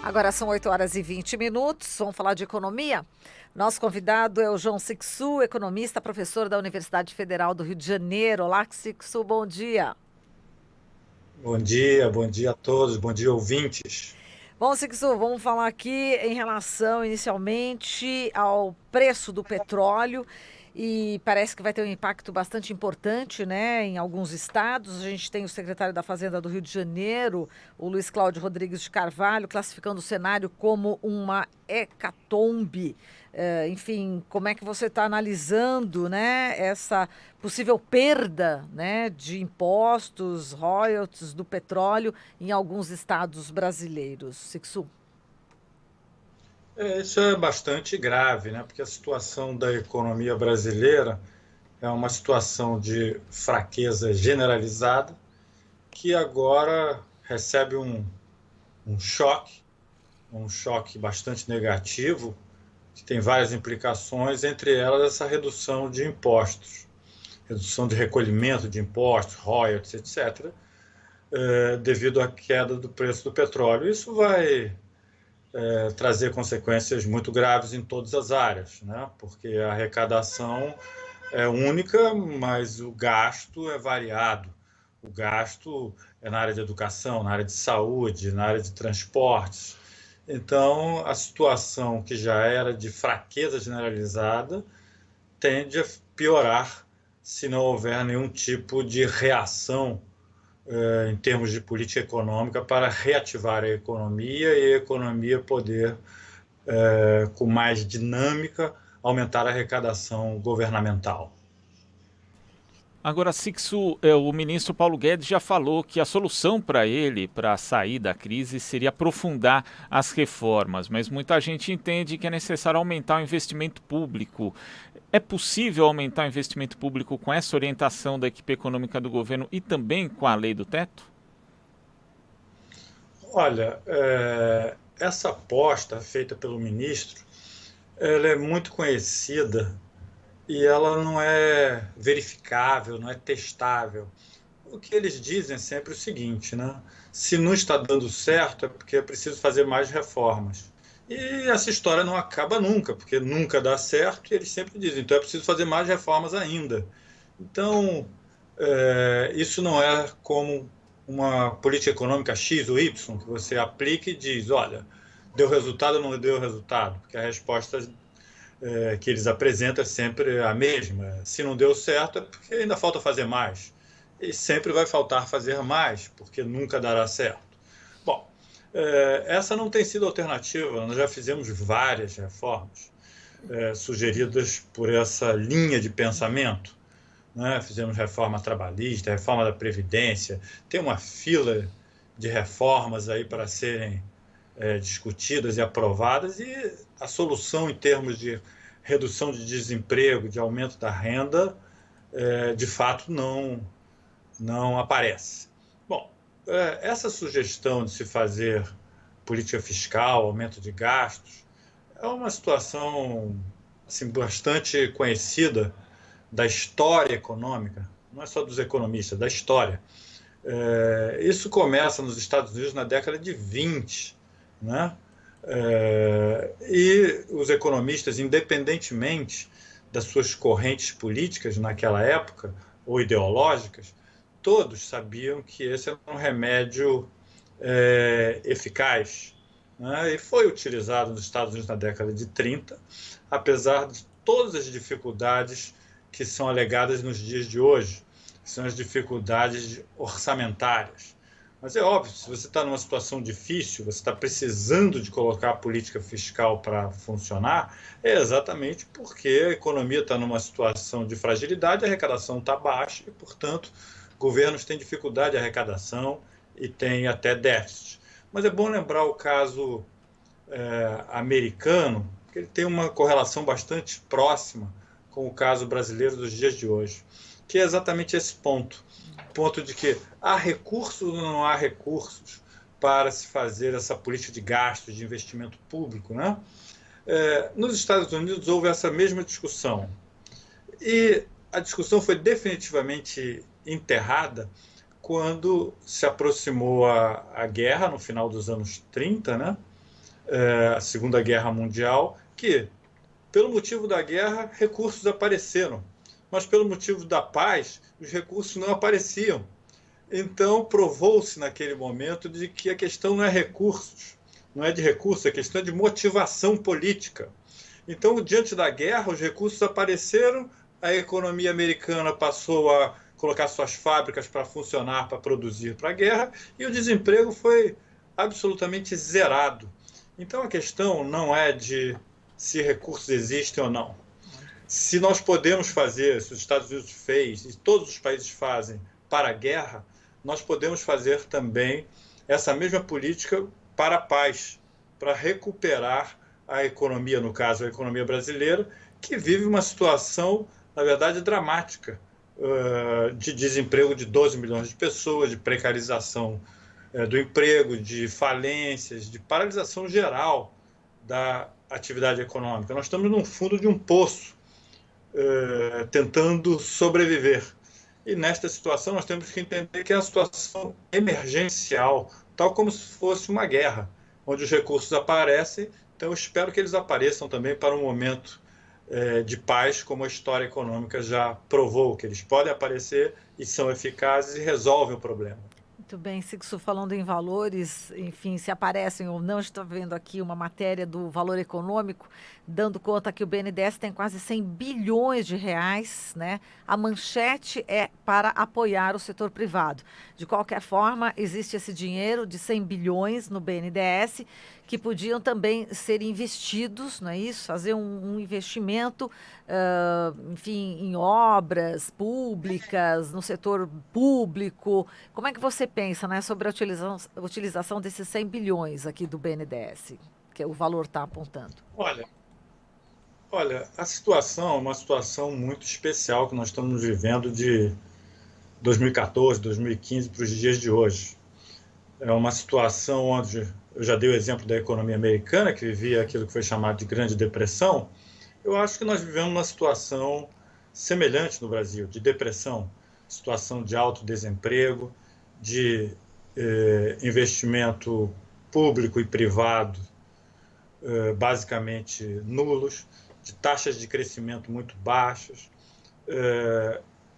Agora são 8h20. Vamos falar de economia? Nosso convidado é o João Sixu, economista, professor da Universidade Federal do Rio de Janeiro. Olá, Sixu, bom dia. Bom dia a todos, bom dia ouvintes. Bom, Sixu, vamos falar aqui em relação inicialmente ao preço do petróleo e parece que vai ter um impacto bastante importante, né, em alguns estados. A gente tem o secretário da Fazenda do Rio de Janeiro, o Luiz Cláudio Rodrigues de Carvalho, classificando o cenário como uma hecatombe. Enfim, como é que você está analisando, né, essa possível perda, né, de impostos, royalties do petróleo em alguns estados brasileiros? Sixu. Isso é bastante grave, né? Porque a situação da economia brasileira é uma situação de fraqueza generalizada que agora recebe um choque bastante negativo, que tem várias implicações, entre elas essa redução de impostos, redução de recolhimento de impostos, royalties, etc., devido à queda do preço do petróleo. Isso vai trazer consequências muito graves em todas as áreas, né? Porque a arrecadação é única, mas o gasto é variado. O gasto é na área de educação, na área de saúde, na área de transportes. Então, a situação que já era de fraqueza generalizada tende a piorar se não houver nenhum tipo de reação em termos de política econômica para reativar a economia e a economia poder, com mais dinâmica, aumentar a arrecadação governamental. Agora, Sixu, o ministro Paulo Guedes já falou que a solução para ele, para sair da crise, seria aprofundar as reformas, mas muita gente entende que é necessário aumentar o investimento público. É possível aumentar o investimento público com essa orientação da equipe econômica do governo e também com a lei do teto? Olha, essa aposta feita pelo ministro, ela é muito conhecida e ela não é verificável, não é testável. O que eles dizem é sempre o seguinte, né? Se não está dando certo é porque é preciso fazer mais reformas. E essa história não acaba nunca, porque nunca dá certo e eles sempre dizem, então é preciso fazer mais reformas ainda. Então, isso não é como uma política econômica X ou Y, que você aplica e diz, olha, deu resultado ou não deu resultado? Porque a resposta que eles apresentam é sempre a mesma. Se não deu certo é porque ainda falta fazer mais. E sempre vai faltar fazer mais, porque nunca dará certo. Bom, essa não tem sido alternativa. Nós já fizemos várias reformas sugeridas por essa linha de pensamento, né? Fizemos reforma trabalhista, reforma da Previdência, tem uma fila de reformas aí para serem discutidas e aprovadas, e a solução em termos de redução de desemprego, de aumento da renda, de fato não aparece. Bom, essa sugestão de se fazer política fiscal, aumento de gastos, é uma situação assim, bastante conhecida da história econômica, não é só dos economistas, da história. Isso começa nos Estados Unidos na década de 20, né? E os economistas, independentemente das suas correntes políticas naquela época, ou ideológicas, todos sabiam que esse era um remédio eficaz, né? E foi utilizado nos Estados Unidos na década de 30, apesar de todas as dificuldades que são alegadas nos dias de hoje, que são as dificuldades orçamentárias. Mas é óbvio, se você está numa situação difícil, você está precisando de colocar a política fiscal para funcionar, é exatamente porque a economia está numa situação de fragilidade, a arrecadação está baixa e, portanto, governos têm dificuldade de arrecadação e têm até déficit. Mas é bom lembrar o caso americano, porque ele tem uma correlação bastante próxima com o caso brasileiro dos dias de hoje, que é exatamente esse ponto. O ponto de que há recursos ou não há recursos para se fazer essa política de gastos, de investimento público, né? Nos Estados Unidos houve essa mesma discussão. E a discussão foi definitivamente enterrada quando se aproximou a guerra, no final dos anos 30, né? a Segunda Guerra Mundial, que, pelo motivo da guerra, recursos apareceram, mas pelo motivo da paz, os recursos não apareciam. Então, provou-se naquele momento de que a questão não é recursos, não é de recursos, a questão é de motivação política. Então, diante da guerra, os recursos apareceram, a economia americana passou a colocar suas fábricas para funcionar, para produzir para a guerra, e o desemprego foi absolutamente zerado. Então, a questão não é de se recursos existem ou não. Se nós podemos fazer, se os Estados Unidos fez, e todos os países fazem para a guerra, nós podemos fazer também essa mesma política para a paz, para recuperar a economia, no caso a economia brasileira, que vive uma situação, na verdade, dramática, de desemprego de 12 milhões de pessoas, de precarização do emprego, de falências, de paralisação geral da atividade econômica. Nós estamos no fundo de um poço, tentando sobreviver. E nesta situação nós temos que entender que é uma situação emergencial, tal como se fosse uma guerra, onde os recursos aparecem. Então eu espero que eles apareçam também para um momento de paz, como a história econômica já provou, que eles podem aparecer e são eficazes e resolvem o problema. Muito bem, Sixto, falando em valores, enfim, se aparecem ou não, estou vendo aqui uma matéria do Valor Econômico, dando conta que o BNDES tem quase 100 bilhões de reais, né? A manchete é para apoiar o setor privado. De qualquer forma, existe esse dinheiro de 100 bilhões no BNDES, que podiam também ser investidos, não é isso? Fazer um investimento, enfim, em obras públicas, no setor público. Como é que você pensa, né, sobre a utilização desses 100 bilhões aqui do BNDES, que o valor está apontando? Olha, a situação é uma situação muito especial que nós estamos vivendo de 2014, 2015 para os dias de hoje. É uma situação onde, eu já dei o exemplo da economia americana, que vivia aquilo que foi chamado de Grande Depressão. Eu acho que nós vivemos uma situação semelhante no Brasil, de depressão, situação de alto desemprego, de investimento público e privado basicamente nulos, de taxas de crescimento muito baixas.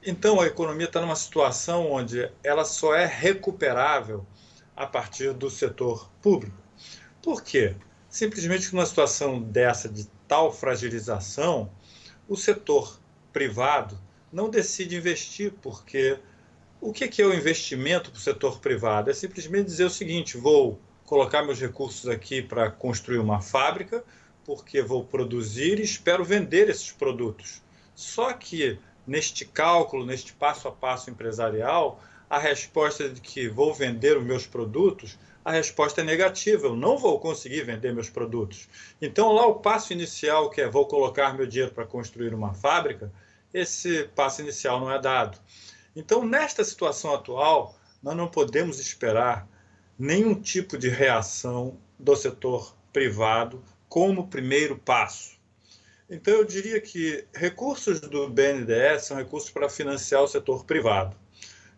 Então a economia está numa situação onde ela só é recuperável a partir do setor público. Por quê? Simplesmente numa situação dessa, de tal fragilização, o setor privado não decide investir, porque o que é o investimento para o setor privado? É simplesmente dizer o seguinte: vou colocar meus recursos aqui para construir uma fábrica, porque vou produzir e espero vender esses produtos. Só que neste cálculo, neste passo a passo empresarial, a resposta de que vou vender os meus produtos, a resposta é negativa, eu não vou conseguir vender meus produtos. Então, lá o passo inicial, que é vou colocar meu dinheiro para construir uma fábrica, esse passo inicial não é dado. Então, nesta situação atual, nós não podemos esperar nenhum tipo de reação do setor privado como primeiro passo. Então, eu diria que recursos do BNDES são recursos para financiar o setor privado.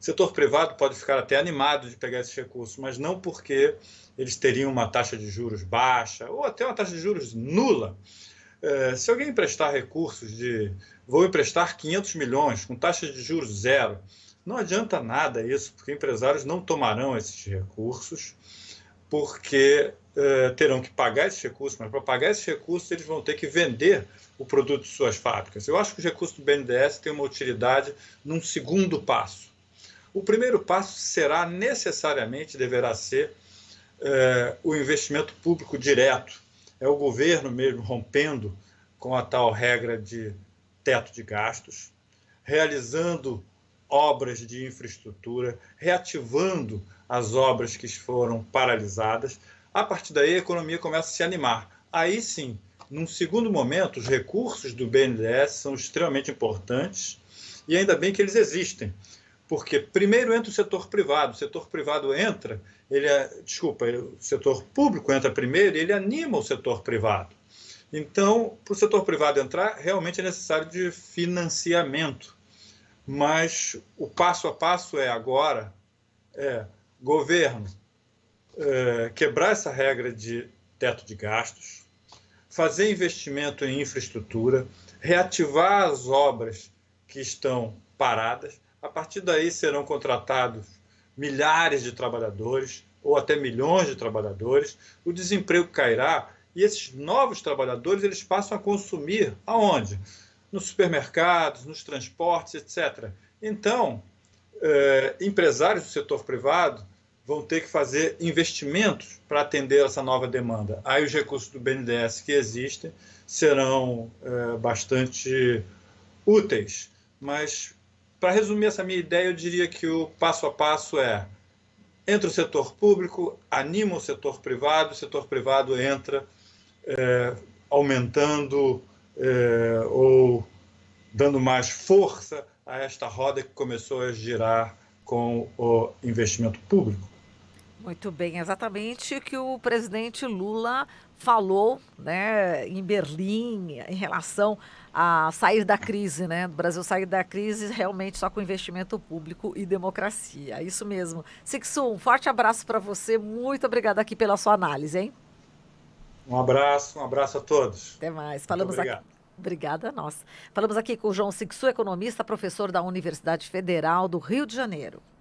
O setor privado pode ficar até animado de pegar esses recursos, mas não porque eles teriam uma taxa de juros baixa ou até uma taxa de juros nula. Se alguém emprestar recursos vou emprestar 500 milhões com taxa de juros zero, não adianta nada isso, porque empresários não tomarão esses recursos, porque terão que pagar esses recursos, mas para pagar esses recursos eles vão ter que vender o produto de suas fábricas. Eu acho que os recursos do BNDES têm uma utilidade num segundo passo. O primeiro passo deverá ser o investimento público direto. É o governo mesmo rompendo com a tal regra de teto de gastos, realizando obras de infraestrutura, reativando as obras que foram paralisadas. A partir daí, a economia começa a se animar. Aí sim, num segundo momento, os recursos do BNDES são extremamente importantes e ainda bem que eles existem. Porque primeiro entra o setor privado entra, o setor público entra primeiro e ele anima o setor privado. Então, para o setor privado entrar, realmente é necessário de financiamento. Mas o passo a passo governo, quebrar essa regra de teto de gastos, fazer investimento em infraestrutura, reativar as obras que estão paradas. A partir daí serão contratados milhares de trabalhadores ou até milhões de trabalhadores. O desemprego cairá e esses novos trabalhadores eles passam a consumir aonde? Nos supermercados, nos transportes, etc. Então, empresários do setor privado vão ter que fazer investimentos para atender essa nova demanda. Aí os recursos do BNDES que existem serão bastante úteis. Mas, para resumir essa minha ideia, eu diria que o passo a passo entra o setor público, anima o setor privado entra aumentando ou dando mais força a esta roda que começou a girar com o investimento público. Muito bem, exatamente o que o presidente Lula falou, né, em Berlim, em relação a sair da crise, né? Do Brasil sair da crise realmente só com investimento público e democracia. É isso mesmo. Sixu, um forte abraço para você. Muito obrigada aqui pela sua análise, hein? Um abraço a todos. Até mais. Muito Falamos obrigado. aqui. Obrigada a nós. Falamos aqui com o João Sixu, economista, professor da Universidade Federal do Rio de Janeiro.